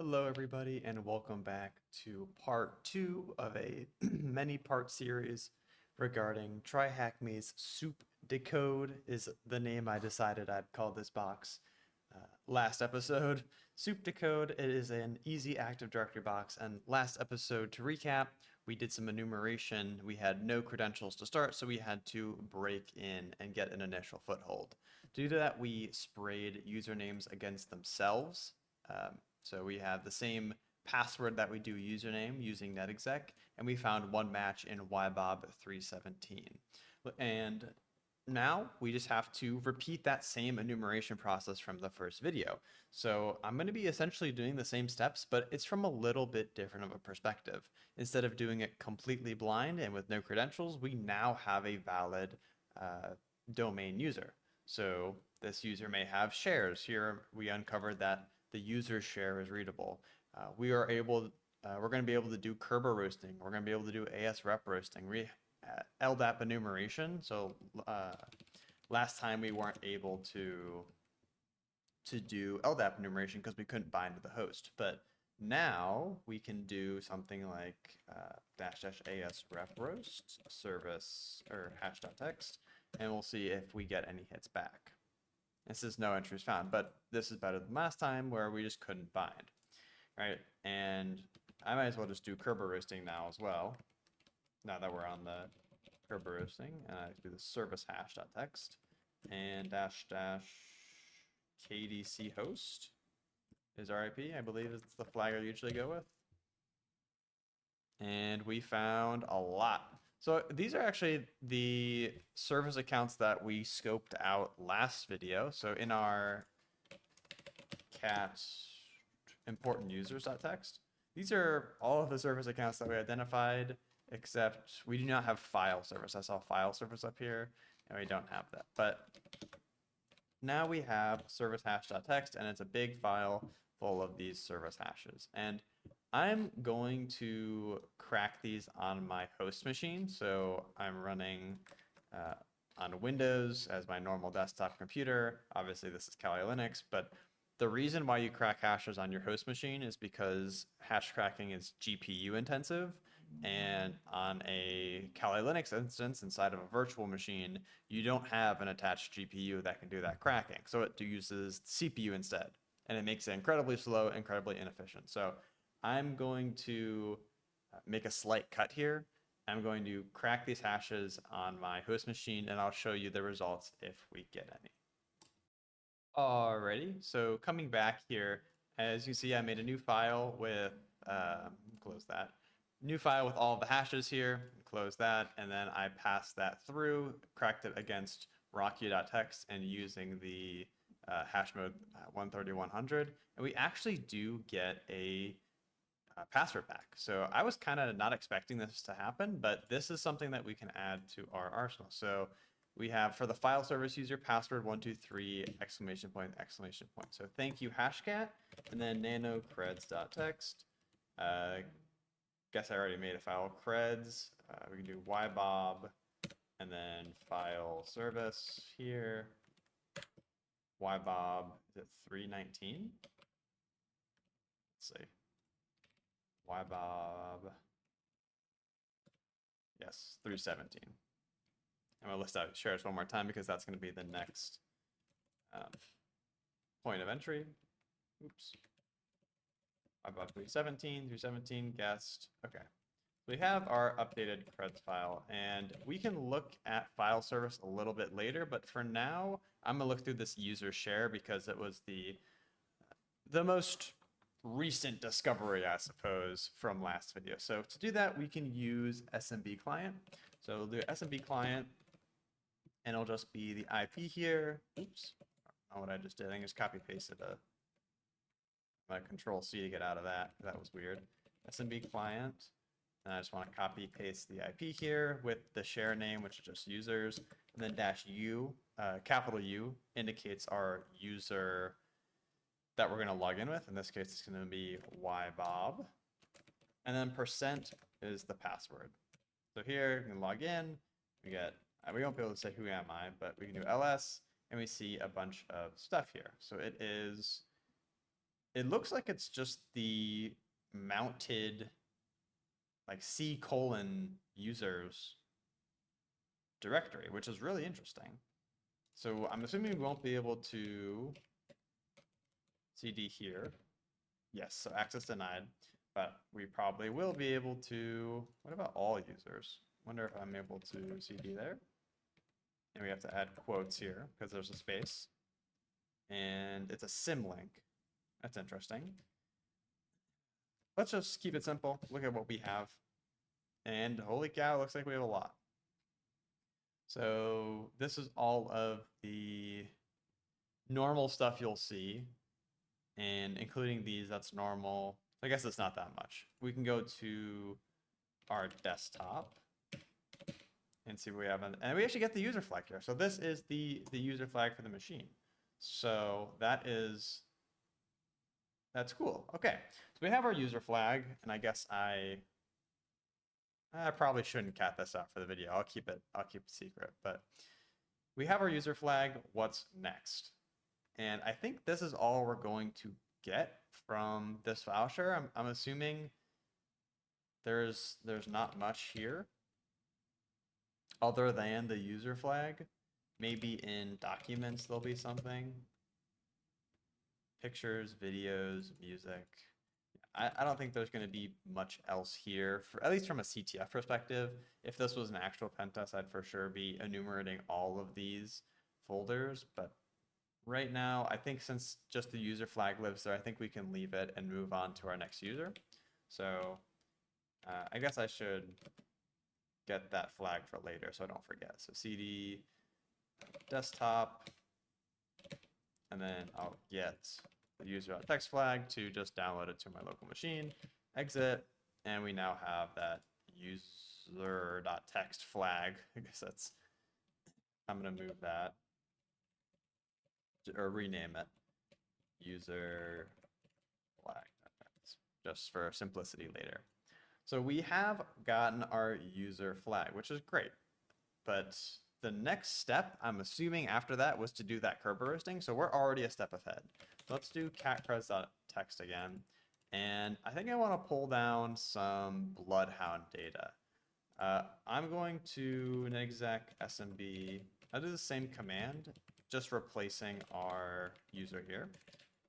Hello, everybody, and welcome back to part 2 of a many-part series regarding TryHackMe's SoupeDecode is the name I decided I'd call this box last episode. SoupeDecode, it is an easy Active Directory box, and last episode, to recap, we did some enumeration. We had no credentials to start, so we had to break in and get an initial foothold. To do that, we sprayed usernames against themselves. So we have the same password that we do username using netexec, and we found one match in ybob 317. And now we just have to repeat that same enumeration process from the first video. So I'm going to be essentially doing the same steps, but it's from a little bit different of a perspective. Instead of doing it completely blind and with no credentials, we now have a valid domain user. So this user may have shares. Here we uncovered that the user share is readable. We're going to be able to do kerberoasting. We're going to be able to do asreproasting, LDAP enumeration. So last time we weren't able to do LDAP enumeration because we couldn't bind to the host. But now we can do something like --asreproast service or hash.txt, and we'll see if we get any hits back. This is no entries found, but this is better than last time where we just couldn't bind, right? And I might as well just do kerberoasting now as well. Now that we're on the kerberoasting, and I do the service hash.txt and --kdc host is our IP. I believe it's the flag I usually go with. And we found a lot. So these are actually the service accounts that we scoped out last video. So in our cat important users.txt, these are all of the service accounts that we identified, except we do not have file service. I saw file service up here, and we don't have that. But now we have service hash.txt, and it's a big file full of these service hashes. And I'm going to crack these on my host machine. So I'm running on Windows as my normal desktop computer. Obviously, this is Kali Linux, but the reason why you crack hashes on your host machine is because hash cracking is GPU intensive. And on a Kali Linux instance inside of a virtual machine, you don't have an attached GPU that can do that cracking. So it uses CPU instead. And it makes it incredibly slow, incredibly inefficient. So I'm going to make a slight cut here. I'm going to crack these hashes on my host machine, and I'll show you the results if we get any. Alrighty, so coming back here, as you see, I made a new file with, close that, new file with all of the hashes here, close that, and then I passed that through, cracked it against rocky.txt and using the hash mode 130-100, and we actually do get a password back. So I was kind of not expecting this to happen, but this is something that we can add to our arsenal. So we have for the file service user password 123 exclamation point exclamation point. So thank you hashcat, and then nanocreds.txt. Guess I already made a file creds. We can do ybob, and then file service here. Ybob, is it 319? Let's see. ybob, yes, 317. I'm going to list out shares one more time because that's going to be the next point of entry. Oops. ybob 317, guessed. Okay. We have our updated creds file, and we can look at file service a little bit later, but for now, I'm going to look through this user share because it was the most recent discovery, I suppose, from last video. So to do that, we can use SMB client. So we'll do SMB client, and it'll just be the IP here. Oops, I don't know what I just did. I just copy pasted my Control C to get out of that. That was weird. SMB client, and I just want to copy paste the IP here with the share name, which is just users, and then -U, capital U indicates our user that we're going to log in with. In this case, it's going to be ybob. And then % is the password. So here, you can log in. We won't be able to say who am I, but we can do ls, and we see a bunch of stuff here. So it is it looks like it's just the mounted like C:users directory, which is really interesting. So I'm assuming we won't be able to cd here. Yes, so access denied, but we probably will be able to, what about all users? Wonder if I'm able to cd there. And we have to add quotes here because there's a space. And it's a symlink. That's interesting. Let's just keep it simple. Look at what we have. And holy cow, it looks like we have a lot. So this is all of the normal stuff you'll see. And including these, that's normal. I guess it's not that much. We can go to our desktop and see what we have. And we actually get the user flag here. So this is the user flag for the machine. So that's cool. Okay, so we have our user flag, and I guess I probably shouldn't cat this out for the video. I'll keep it secret. But we have our user flag. What's next? And I think this is all we're going to get from this file share. I'm assuming there's not much here other than the user flag. Maybe in documents there'll be something. Pictures, videos, music. I don't think there's going to be much else here, at least from a CTF perspective. If this was an actual pen test, I'd for sure be enumerating all of these folders. But right now, I think since just the user flag lives there, I think we can leave it and move on to our next user. So I guess I should get that flag for later so I don't forget. So cd desktop, and then I'll get the user.txt flag to just download it to my local machine, exit, and we now have that user.txt flag. I guess I'm going to move that or rename it user flag just for simplicity later. So we have gotten our user flag, which is great, but the next step, I'm assuming after that, was to do that kerberoasting. So we're already a step ahead. Let's do cat_pres.txt again. And I think I want to pull down some bloodhound data. I'm going to an exec smb. I'll do the same command, just replacing our user here.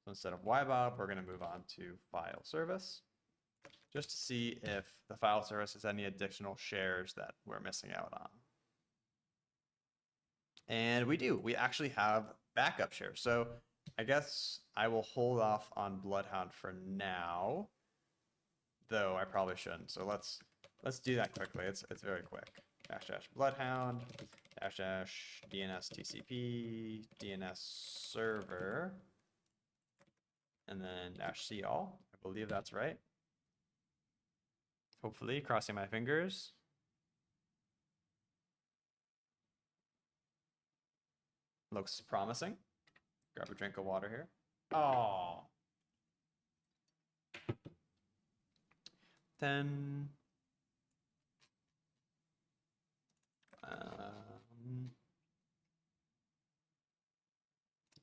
So instead of ybob, we're going to move on to FileServer, just to see if the FileServer has any additional shares that we're missing out on. And we do. We actually have backup shares. So I guess I will hold off on Bloodhound for now, though I probably shouldn't. So let's do that quickly. It's very quick. --bloodhound --DNS TCP DNS server, and then -call. I believe that's right. Hopefully, crossing my fingers. Looks promising. Grab a drink of water here. Oh. Then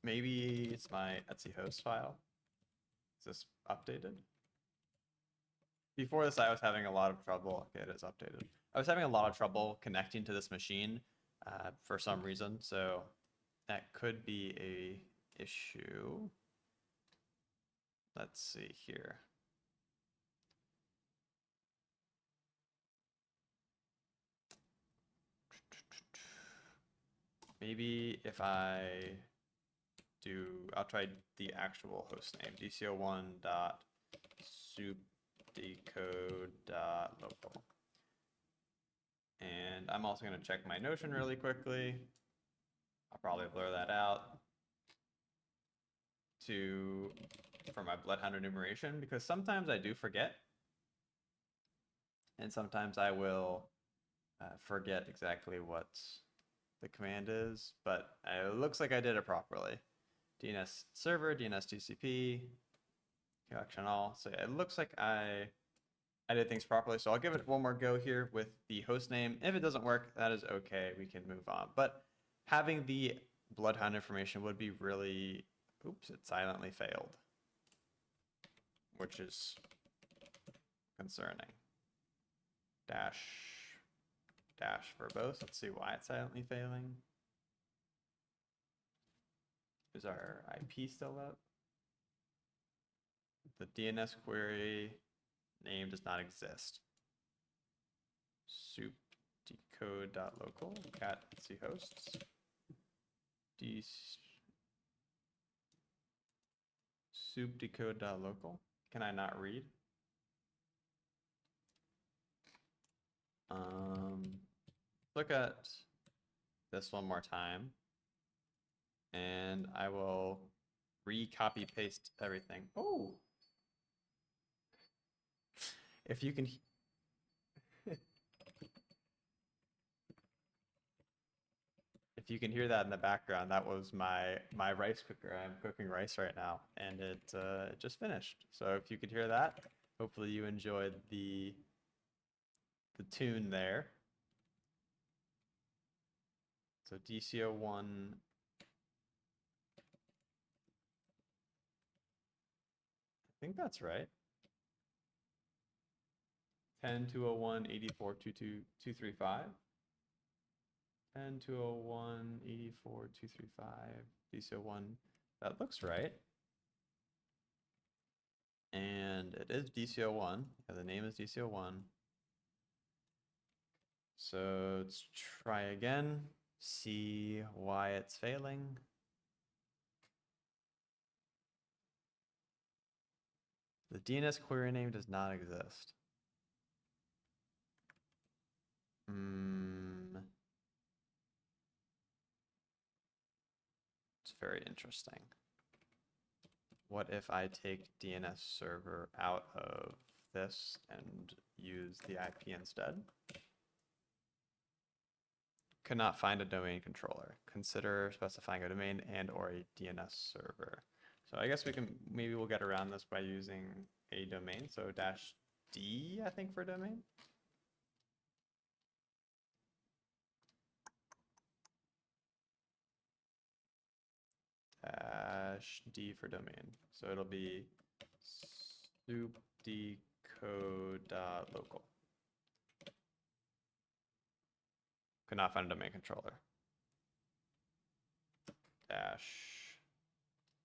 maybe it's my Etsy host file. Is this updated? Before this, I was having a lot of trouble. Okay, it is updated. I was having a lot of trouble connecting to this machine for some reason, so that could be a issue. Let's see here. Maybe if I'll try the actual host name, dco1.soupdecode.local. And I'm also going to check my Notion really quickly. I'll probably blur that out for my bloodhound enumeration, because sometimes I do forget. And sometimes I will forget exactly what the command is, but it looks like I did it properly. DNS server, DNS TCP, collection all. So yeah, it looks like I did things properly. So I'll give it one more go here with the host name. If it doesn't work, that is okay. We can move on. But having the bloodhound information would be really, oops, it silently failed. which is concerning. Dash verbose. Let's see why it's silently failing. Is our IP still up? The DNS query name does not exist. SoupeDecode.local cat hosts. SoupeDecode.local. Can I not read? Look at this one more time, and I will re-copy paste everything. Oh, if you can. If you can hear that in the background, that was my rice cooker. I'm cooking rice right now, and it just finished. So if you could hear that, hopefully you enjoyed the tune there. So DCO1. I think that's right. 10.201.84.2.2.3.5. 10.201.84.2.3.5. DCO1. That looks right. And it is DCO1. Yeah, the name is DCO1. So let's try again, see why it's failing. The DNS query name does not exist. It's very interesting. What if I take DNS server out of this and use the IP instead? Cannot find a domain controller. Consider specifying a domain and or a DNS server. So I guess maybe we'll get around this by using a domain. So -d, I think, for domain. -d for domain. So it'll be SoupeDecode.local. Could not find a domain controller.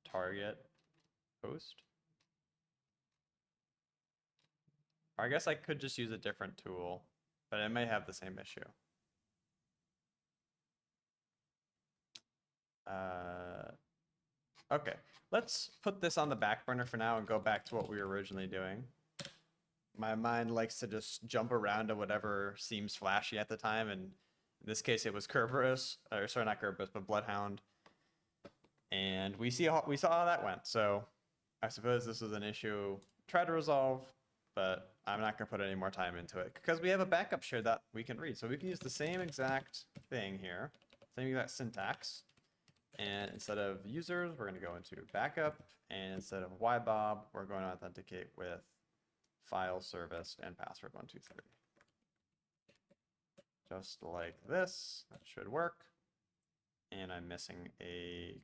-target host. Or I guess I could just use a different tool, but it may have the same issue. Okay, let's put this on the back burner for now and go back to what we were originally doing. My mind likes to just jump around to whatever seems flashy at the time, and in this case it was Kerberos, or sorry, not Kerberos, but Bloodhound. And we saw how that went. So I suppose this was an issue try to resolve, but I'm not gonna put any more time into it because we have a backup share that we can read. So we can use the same exact thing here, same exact syntax. And instead of users, we're going to go into backup. And instead of ybob, we're going to authenticate with file service and password 123. Just like this, that should work. And I'm missing a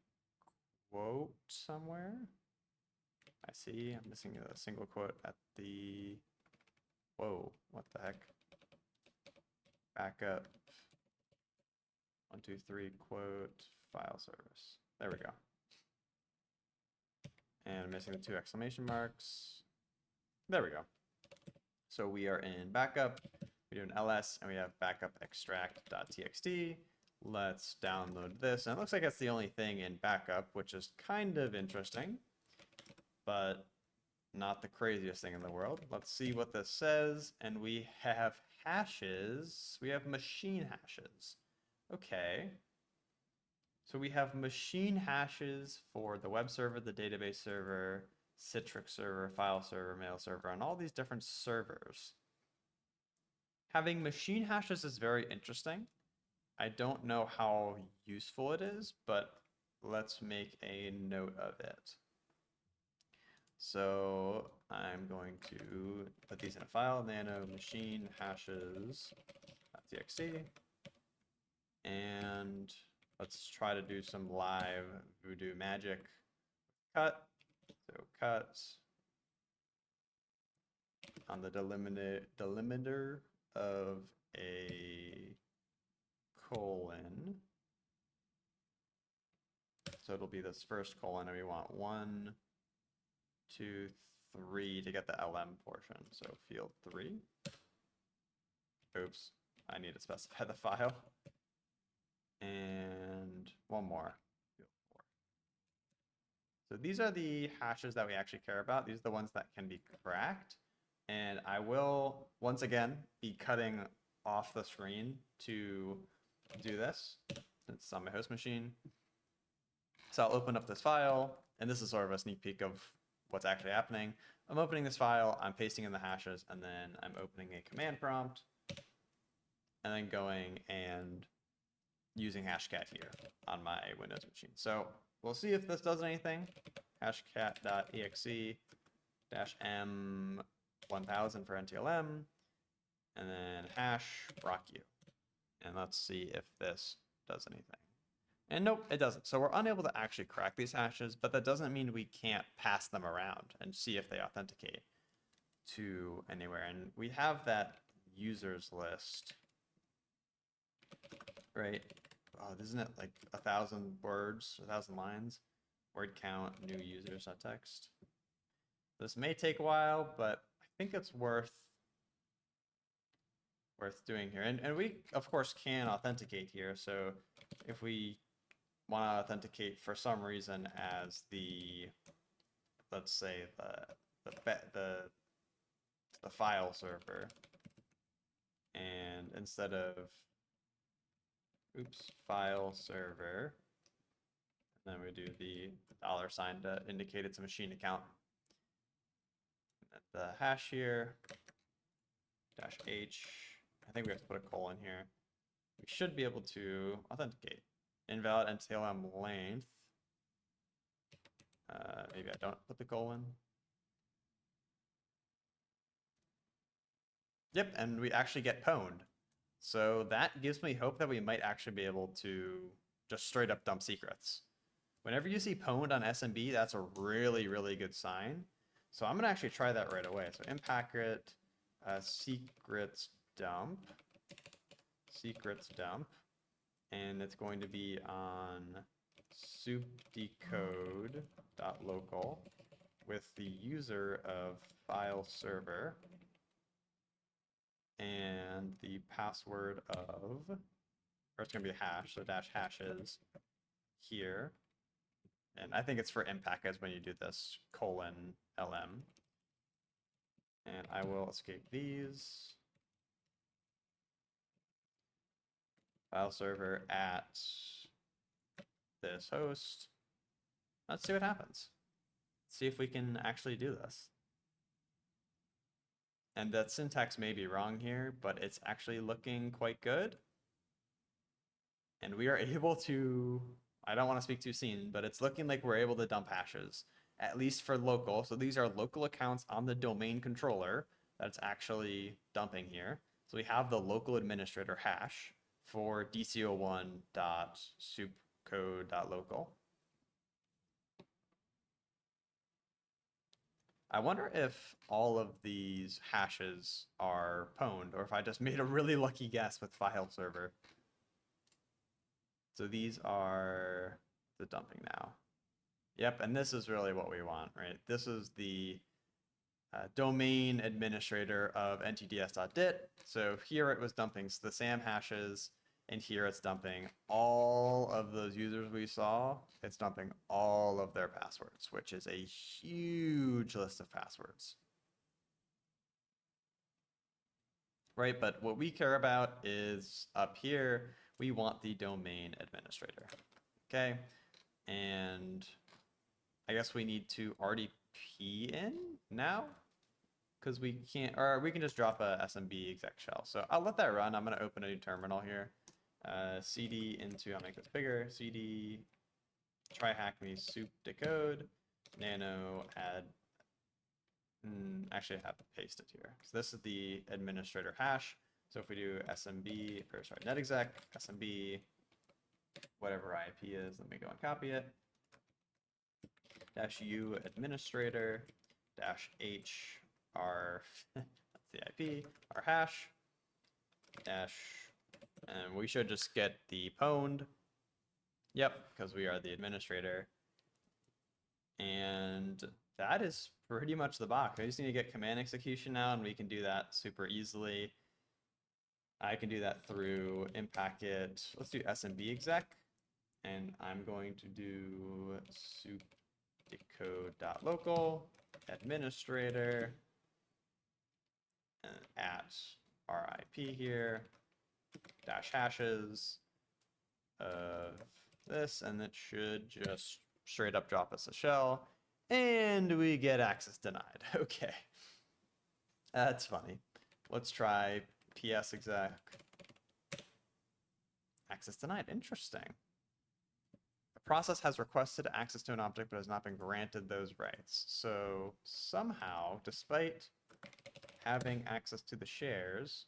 quote somewhere. I see, I'm missing a single quote at the, whoa, what the heck? Backup, 123 quote, file service. There we go. And I'm missing the 2 exclamation marks. There we go. So we are in backup. We do an ls and we have backup extract.txt. Let's download this. And it looks like it's the only thing in backup, which is kind of interesting, but not the craziest thing in the world. Let's see what this says. And we have hashes. We have machine hashes. Okay. So we have machine hashes for the web server, the database server, Citrix server, file server, mail server, and all these different servers. Having machine hashes is very interesting. I don't know how useful it is, but let's make a note of it. So I'm going to put these in a file, nano machine hashes.txt, and let's try to do some live voodoo magic. Cut, so cut on the delimiter of a colon. So it'll be this first colon, and we want 1, 2, 3 to get the LM portion. So field 3. Oops, I need to specify the file. And one more. Field 4. So these are the hashes that we actually care about. These are the ones that can be cracked. And I will, once again, be cutting off the screen to do this. It's on my host machine. So I'll open up this file, and this is sort of a sneak peek of what's actually happening. I'm opening this file, I'm pasting in the hashes, and then I'm opening a command prompt, and then going and using hashcat here on my Windows machine. So we'll see if this does anything. Hashcat.exe -m1000 for NTLM, and then hash rockU. And let's see if this does anything. And nope, it doesn't. So we're unable to actually crack these hashes, but that doesn't mean we can't pass them around and see if they authenticate to anywhere. And we have that users list, right? Oh, isn't it like 1,000 words, 1,000 lines? Word count, new users.txt. This may take a while, but I think it's worth doing here. And we, of course, can authenticate here. So if we want to authenticate for some reason as the, let's say the file server, and instead of file server, and then we do the $sign to indicate it's a machine account. The hash here, -h. I think we have to put a colon here. We should be able to authenticate. Invalid NTLM length. Maybe I don't put the colon. Yep, and we actually get pwned. So that gives me hope that we might actually be able to just straight up dump secrets. Whenever you see pwned on SMB, that's a really, really good sign. So I'm gonna actually try that right away. So impacket secrets dump, and it's going to be on SoupeDecode.local with the user of FileServer and the password of, or it's going to be a hash, so -hashes here. And I think it's for impackets when you do this :lm. And I will escape these. FileServer at this host. Let's see what happens. See if we can actually do this. And that syntax may be wrong here, but it's actually looking quite good. And we are able to, I don't want to speak too soon, but it's looking like we're able to dump hashes, at least for local. So these are local accounts on the domain controller that's actually dumping here. So we have the local administrator hash for dco1.soupecode.local. I wonder if all of these hashes are pwned, or if I just made a really lucky guess with FileServer. So these are the dumping now. Yep, and this is really what we want, right? This is the domain administrator of ntds.dit. So here it was dumping the SAM hashes, and here it's dumping all of those users we saw. It's dumping all of their passwords, which is a huge list of passwords. Right, but what we care about is up here, we want the domain administrator. Okay, and I guess we need to RDP in now, because we can't, or we can just drop a SMB exec shell. So I'll let that run. I'm going to open a new terminal here. CD into, I'll make this bigger, CD TryHackMe SoupeDecode, nano add, actually I have to paste it here. So this is the administrator hash. So if we do SMB, or sorry, netexec, SMB, whatever IP is, let me go and copy it. -u administrator -h our that's the IP, our hash dash, and we should just get the pwned. Yep, because we are the administrator. And that is pretty much the box. I just need to get command execution now, and we can do that super easily. I can do that through impacket. Let's do smb exec, and I'm going to do SoupeDecode.local administrator and at RIP here dash hashes of this, and it should just straight up drop us a shell, and we get access denied. Okay, that's funny. Let's try ps exec. Access denied. Interesting. The process has requested access to an object but has not been granted those rights. So somehow, despite having access to the shares,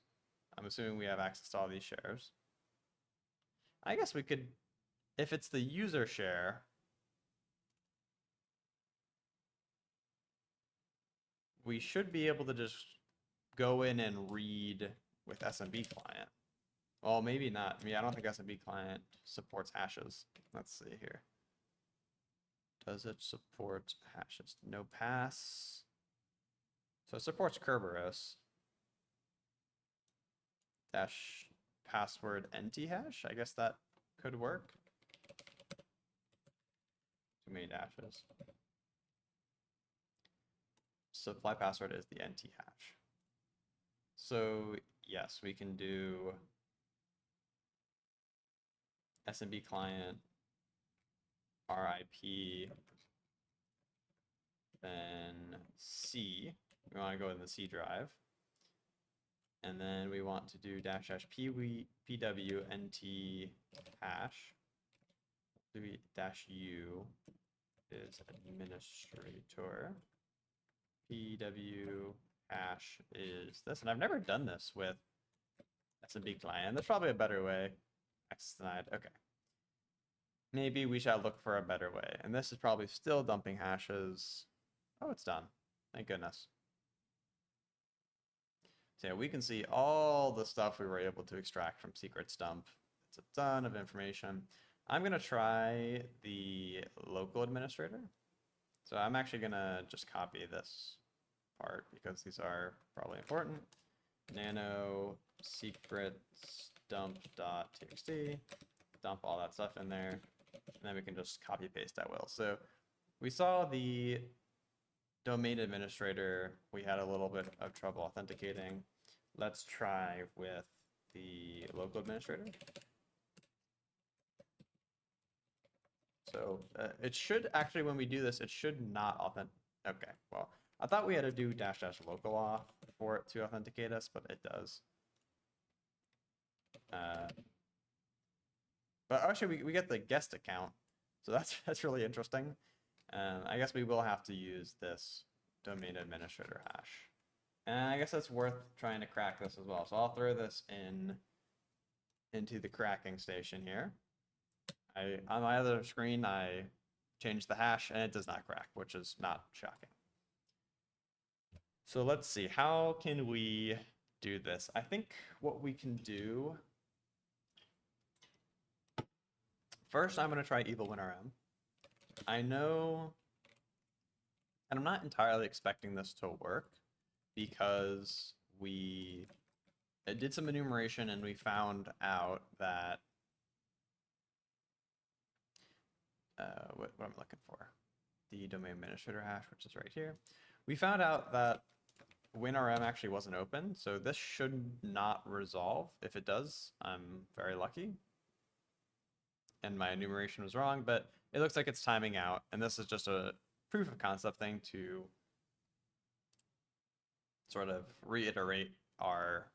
I'm assuming we have access to all these shares. I guess we could, if it's the user share, we should be able to just go in and read with SMB client. Well, maybe not. I mean, I don't think SMB client supports hashes. Let's see here. Does it support hashes? No pass. So it supports Kerberos. Dash password NT hash. I guess that could work. Too many dashes. Supply password is the NT hash. So yes, we can do SMB client RIP, then C. We want to go in the C drive. And then we want to do dash dash pw nt hash. Dash u is administrator. Pw hash is this. And I've never done this with SMB client. There's probably a better way. Access denied. Okay. Maybe we shall look for a better way. And this is probably still dumping hashes. Oh, it's done. Thank goodness. So yeah, we can see all the stuff we were able to extract from secrets dump. It's a ton of information. I'm going to try the local administrator. So I'm actually going to just copy this part because these are probably important. Nano secrets dump.txt, dump all that stuff in there, and then we can just copy paste at will. So we saw the domain administrator, we had a little bit of trouble authenticating. Let's try with the local administrator. So it should actually, when we do this, it should not authenticate. Okay, well, I thought we had to do dash dash local auth for it to authenticate us, but it does. But actually, we get the guest account, so that's really interesting. I guess we will have to use this domain administrator hash. And I guess that's worth trying to crack this as well. So I'll throw this into the cracking station here. On my other screen, I changed the hash and it does not crack, which is not shocking. So let's see, how can we do this? I think what we can do, first I'm going to try evil winrm. I know, and I'm not entirely expecting this to work because we did some enumeration and we found out that what am I looking for? The domain administrator hash, which is right here. We found out that winrm actually wasn't open, so this should not resolve. If it does, I'm very lucky. And my enumeration was wrong, but it looks like it's timing out, and this is just a proof of concept thing to sort of reiterate our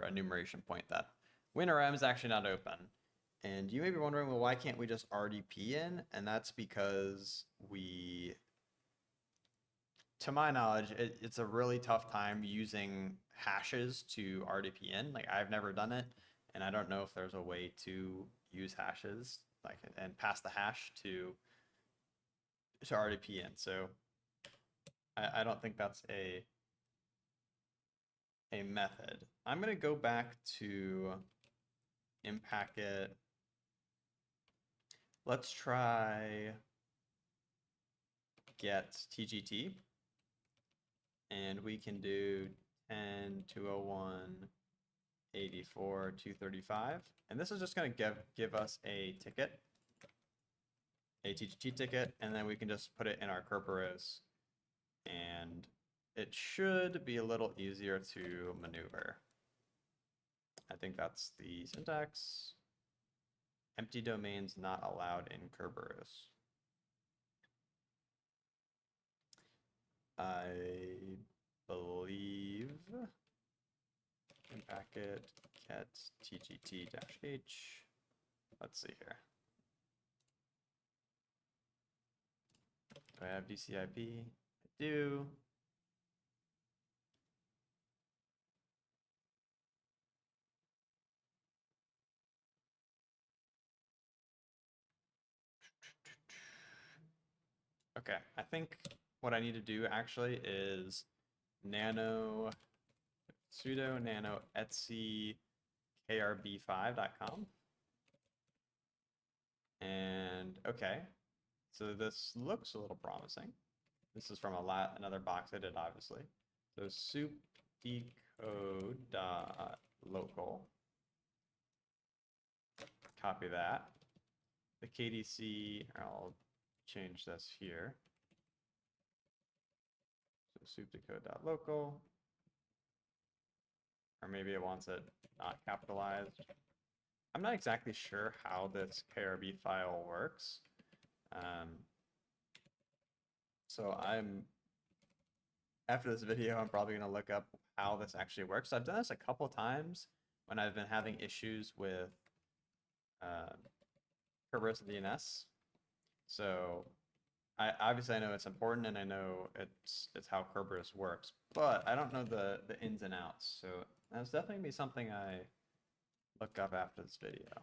enumeration point that winrm is actually not open. And you may be wondering, well, why can't we just RDP in? And that's because we, to my knowledge, it's a really tough time using hashes to RDP in. Like, I've never done it, and I don't know if there's a way to use hashes like and pass the hash to RDP in. So I don't think that's a a method. I'm going to go back to impacket. Let's try get TGT, and we can do 10, 201, 84, 235, and this is just going to give us a ticket, a TGT ticket, and then we can just put it in our kerberoast, and it should be a little easier to maneuver. I think that's the syntax. Empty domains not allowed in kerberoast. I believe impacket get tgt-h. Let's see here. Do I have DCIP? I do. Okay, I think what I need to do actually is sudo nano etc krb5.com. And okay, so this looks a little promising. This is from another box I did, obviously. So SoupeDecode.local. Copy that. The KDC, I'll change this here. So SoupeDecode.local. Or maybe it wants it not capitalized. I'm not exactly sure how this KRB file works. So after this video, I'm probably gonna look up how this actually works. I've done this a couple times when I've been having issues with Kerberoast DNS. So obviously I know it's important and I know it's how Kerberoast works, but I don't know the ins and outs. So that's definitely gonna be something I look up after this video.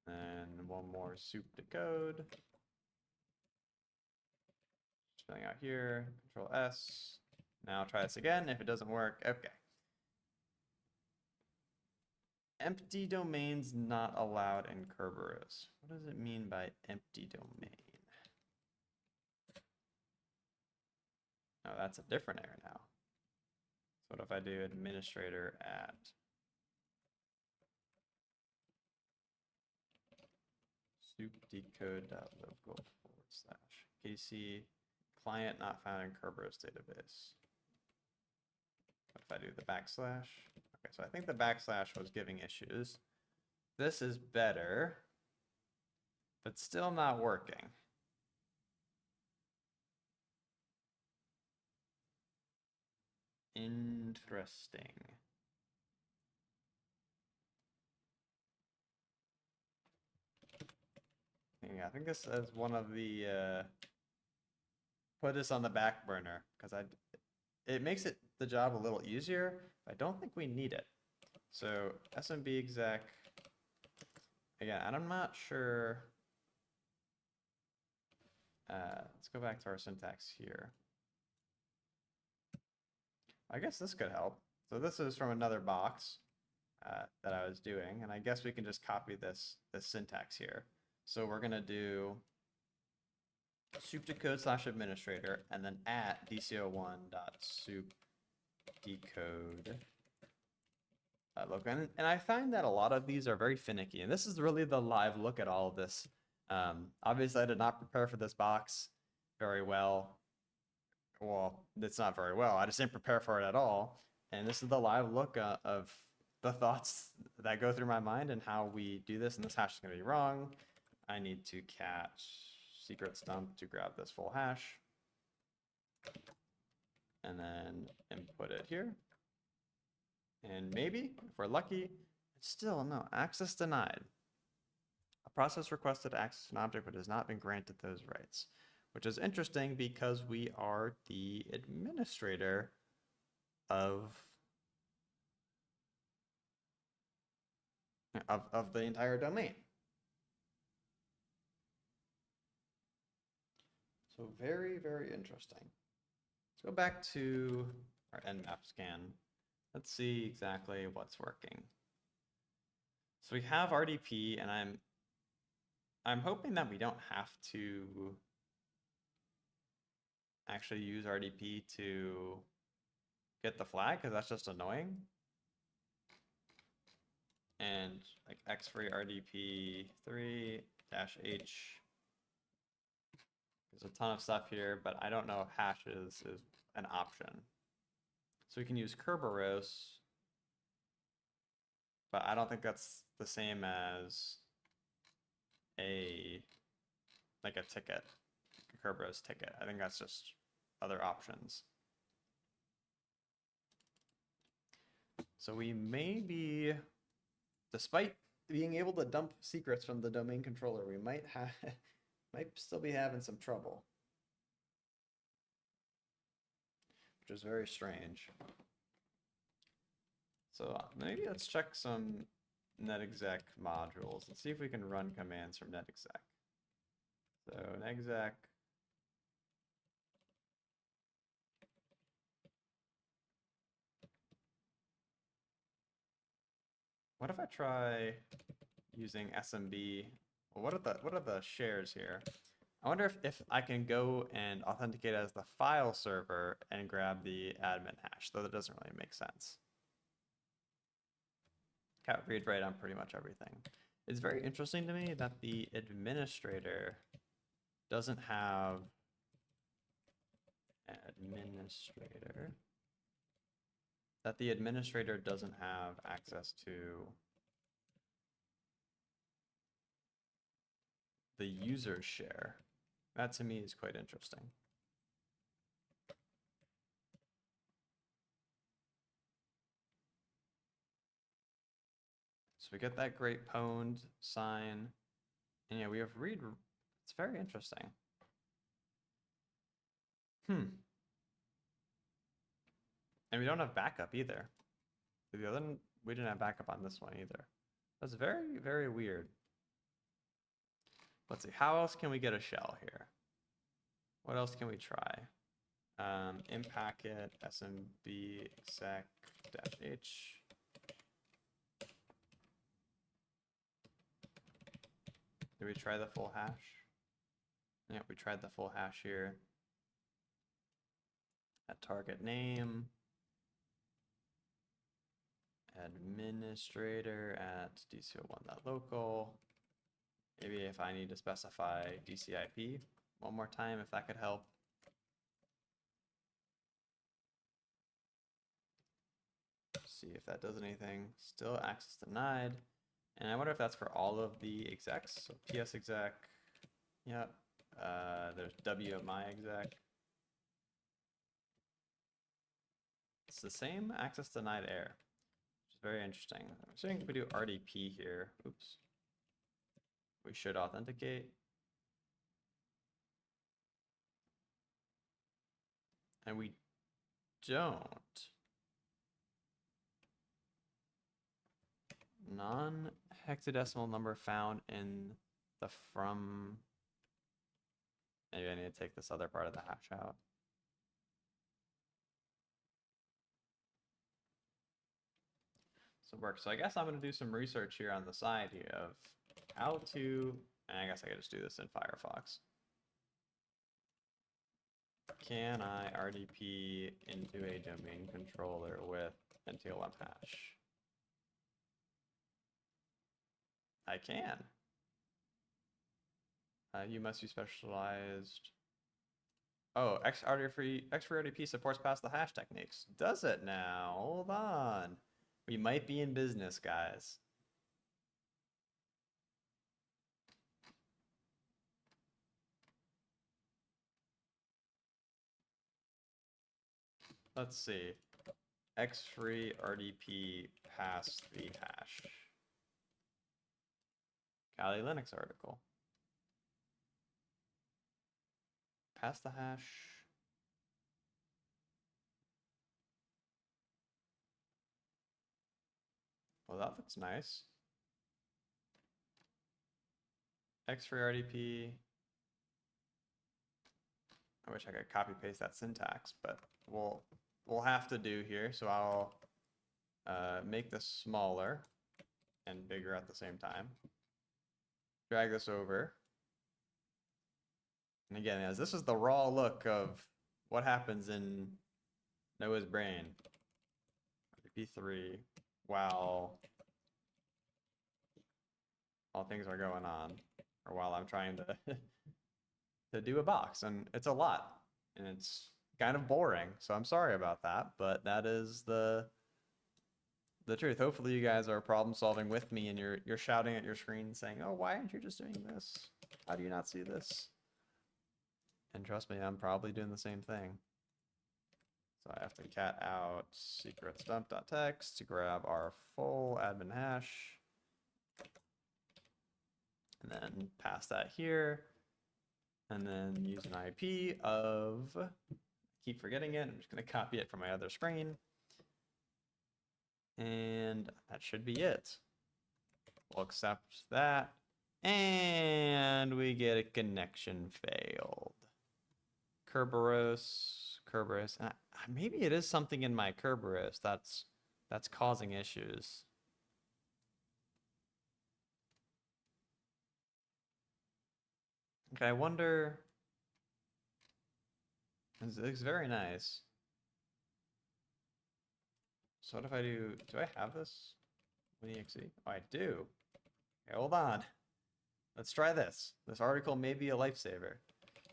And one more SoupeDecode. Filling out here, Control S. Now I'll try this again. If it doesn't work, okay. Empty domains not allowed in Kerberoast. What does it mean by empty domain? Oh, that's a different error now. So what if I do administrator at soupdecode.local / KC client not found in Kerberoast database. What if I do the backslash? Okay, so I think the backslash was giving issues. This is better, but still not working. Interesting. Yeah, I think this is one of the put this on the back burner because it makes the job a little easier. I don't think we need it. So SMB exec, again, and I'm not sure. Let's go back to our syntax here. I guess this could help. So this is from another box that I was doing, and I guess we can just copy this syntax here. So we're gonna do soupdecode/administrator and then at dco1.soupdecode. Look, and I find that a lot of these are very finicky, and this is really the live look at all of this. Obviously, I did not prepare for this box very well. Well, it's not very well. I just didn't prepare for it at all. And this is the live look of the thoughts that go through my mind and how we do this. And this hash is going to be wrong. I need to catch secret stump to grab this full hash. And then input it here. And maybe, if we're lucky, still no, access denied. A process requested access to an object but has not been granted those rights, which is interesting because we are the administrator of the entire domain. So very, very interesting. Let's go back to or nmap scan. Let's see exactly what's working. So we have RDP, and I'm hoping that we don't have to actually use RDP to get the flag, because that's just annoying. And like x-free RDP 3-h. There's a ton of stuff here, but I don't know if hashes is an option. So we can use kerberoast, but I don't think that's the same as like a ticket, a kerberoast ticket. I think that's just other options. So we may be, despite being able to dump secrets from the domain controller, we might still be having some trouble, which is very strange. So maybe let's check some netexec modules and see if we can run commands from netexec. So netexec. What if I try using SMB? Well, what are the shares here? I wonder if I can go and authenticate as the file server and grab the admin hash, though that doesn't really make sense. Cat read write on pretty much everything. It's very interesting to me that the administrator doesn't have access to the user share. That to me is quite interesting. So we get that great pwned sign, and yeah, we have read. It's very interesting. And we don't have backup either. The other one, we didn't have backup on this one either. That's very, very weird. Let's see, how else can we get a shell here? What else can we try? Impacket smb exec-h. Did we try the full hash? Yeah, we tried the full hash here. At target name. Administrator at dco1.local. Maybe if I need to specify DCIP one more time, if that could help. See if that does anything. Still access denied. And I wonder if that's for all of the execs. So PS exec. Yep. There's W of my exec. It's the same access denied error, which is very interesting. I'm assuming if we do RDP here, oops, we should authenticate. And we don't. Non-hexadecimal number found in the from. Maybe I need to take this other part of the hash out. So it works. So I guess I'm going to do some research here on the side here of how to, and I guess I could just do this in Firefox. Can I RDP into a domain controller with NTLM hash? I can. You must be specialized. Oh, XFree RDP supports pass the hash techniques. Does it now? Hold on. We might be in business, guys. Let's see. XFree RDP pass the hash. Kali Linux article. Pass the hash. Well, that looks nice. XFree RDP. I wish I could copy paste that syntax, but we'll we'll have to do here. So I'll make this smaller and bigger at the same time. Drag this over. And again, as this is the raw look of what happens in Noah's brain. P3 while things are going on, or while I'm trying to to do a box, and it's a lot, and it's kind of boring. So I'm sorry about that, but that is the truth. Hopefully you guys are problem solving with me, and you're shouting at your screen saying, "Oh, why aren't you just doing this? How do you not see this?" And trust me, I'm probably doing the same thing. So I have to cat out secrets dump.txt to grab our full admin hash. And then pass that here. And then use an IP of, keep forgetting it, I'm just going to copy it from my other screen. And that should be it. We'll accept that. And we get a connection failed. Kerberoast. Maybe it is something in my Kerberoast that's causing issues. Okay, I wonder. This looks very nice. So what if I do I have this? exe? Oh, I do. Okay, hold on. Let's try this. This article may be a lifesaver.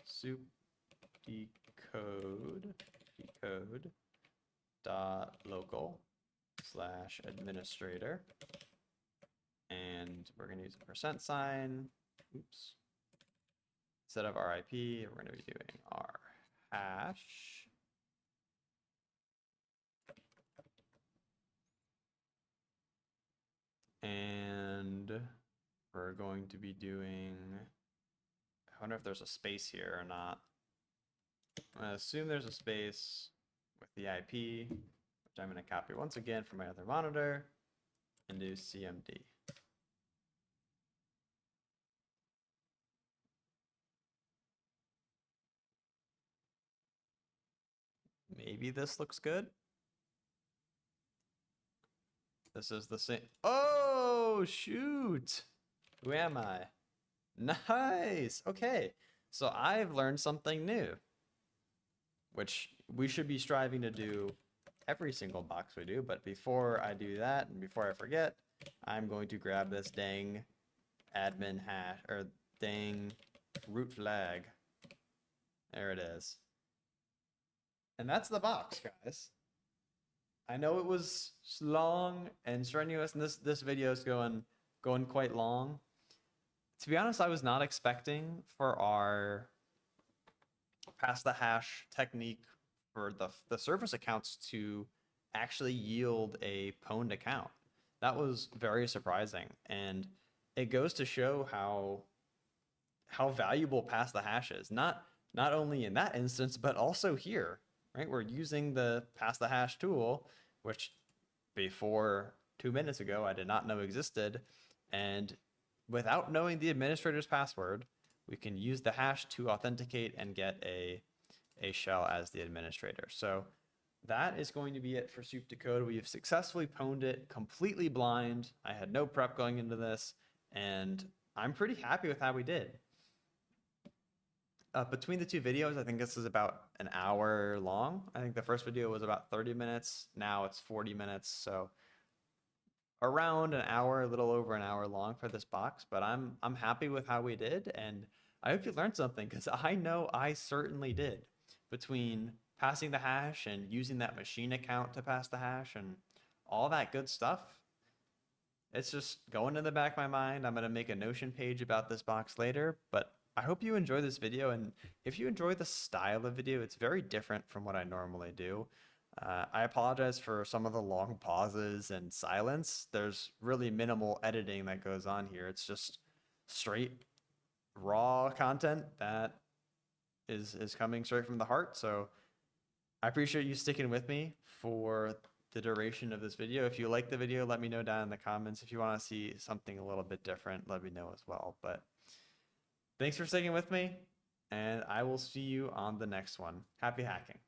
SoupeDecode decode.local/administrator. And we're going to use a %. Oops. Instead of our IP, we're going to be doing our hash. And we're going to be doing, I wonder if there's a space here or not. I'm going to assume there's a space with the IP, which I'm going to copy once again from my other monitor and do CMD. Maybe this looks good. This is the same. Oh, shoot. Who am I? Nice. Okay. So I've learned something new, which we should be striving to do every single box we do. But before I do that, and before I forget, I'm going to grab this dang admin hash, or dang root flag. There it is. And that's the box, guys. I know it was long and strenuous, and this video is going quite long. To be honest, I was not expecting for our pass the hash technique for the service accounts to actually yield a pwned account. That was very surprising, and it goes to show how valuable pass the hash is. Not only in that instance, but also here, right? We're using the pass the hash tool, which before 2 minutes ago I did not know existed, and without knowing the administrator's password, we can use the hash to authenticate and get a shell as the administrator. So that is going to be it for SoupeDecode. We have successfully pwned it completely blind. I had no prep going into this, and I'm pretty happy with how we did. Between the two videos, I think this is about an hour long. I think the first video was about 30 minutes. Now it's 40 minutes. So around an hour, a little over an hour long for this box, but I'm happy with how we did, and I hope you learned something, because I know I certainly did. Between passing the hash and using that machine account to pass the hash and all that good stuff, it's just going in the back of my mind. I'm going to make a Notion page about this box later, but I hope you enjoy this video, and if you enjoy the style of video, it's very different from what I normally do. I apologize for some of the long pauses and silence. There's really minimal editing that goes on here. It's just straight raw content that is coming straight from the heart. So I appreciate you sticking with me for the duration of this video. If you like the video, let me know down in the comments. If you want to see something a little bit different, let me know as well. But thanks for sticking with me, and I will see you on the next one. Happy hacking.